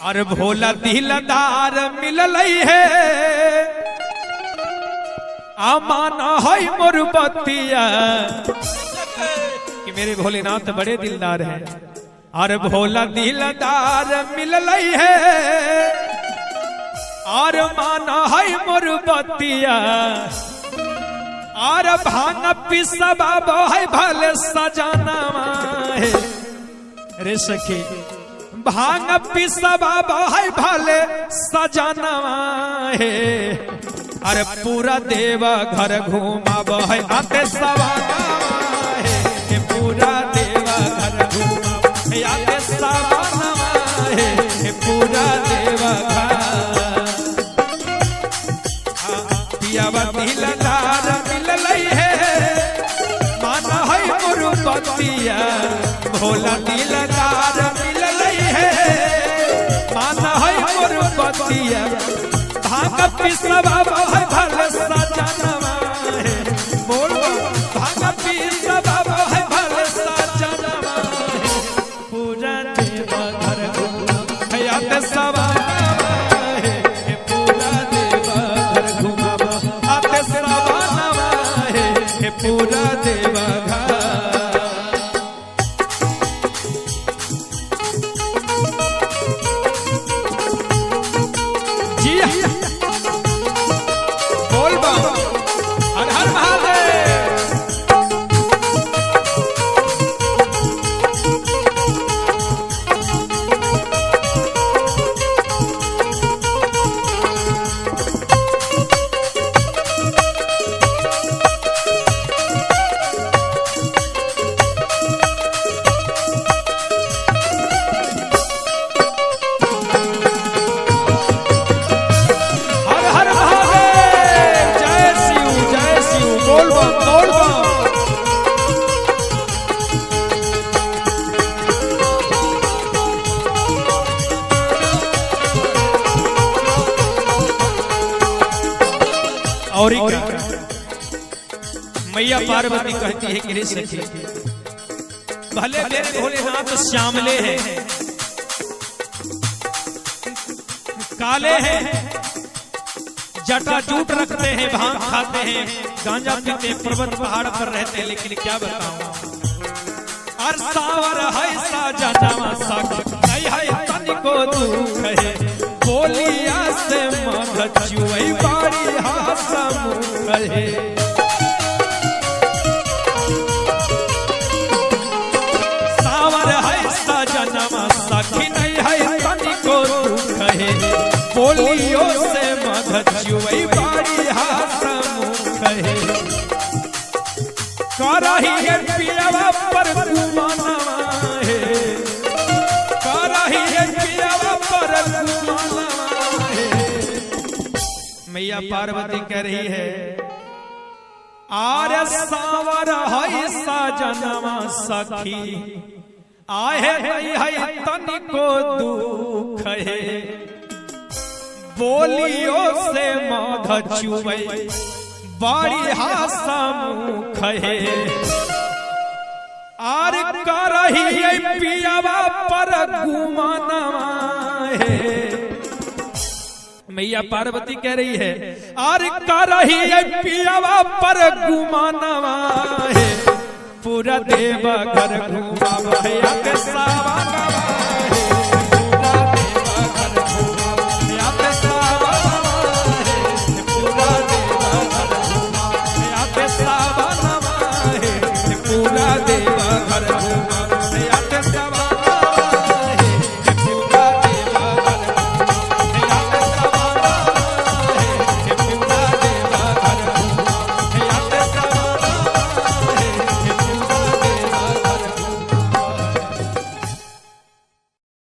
अरे भोला दिलदार मिलल है आमान है मोर बतिया कि मेरे भोलेनाथ बड़े दिलदार हैं। अरे भोला दिलदार मिलल है और मान है मोर बतिया और भांग पिसबा है भले सजाना है रे सखी भांग पिसबा है भले सजाना है। अरे पूरा देवा घर घूमाब है आते सवाना है पूरा देवा घर घूमाब है आते सवाना है पूरा देवा घर पियावा दिलदार मिलल है माना है मोर बतिया भोला दिलदार मिलल है माना है मोर बतिया भांग पिसबा है भले सजनवा है बोल भांग पिसबा है भले सजनवा है पूरा देवा घर है आते सवाना है पूरा देवा घर घुमाब आते सवाना है पूरा देवा घर जी हर हर महादेव। हर हर महादेव जय शिव बोल बोल और मैया पार्वती कहती है कि रे सखी भले मेरे भोलेनाथ श्यामले हैं काले हैं जटा जूट रखते हैं भांग खाते हैं गांजा पीते हैं पर्वत पहाड़ पर रहते हैं लेकिन क्या बताऊं और सावर है साजनवा सख नहीं है तनिको दुख है बोलिया से मग चुई बाड़ी हासमुख है सावर है साजनवा सखी नहीं है तनिको दुख है बोलियो से मग चुई बाड़ी हासमुख है करही है पियावा पर गुमानवा है करही है पियावा पर गुमानवा है। मैया पार्वती कह रही है आर सावर है सजनवा सखी आहे नहीं है तनिको दुख है बोलियो से मध चुवै बाड़ी हासमुख है आर करही है पियावा पर गुमानवा है। मैया पार्वती कह रही है आर करही है पियावा पर गुमानवा है पूरा देवा घर घुमाब है आते सवाना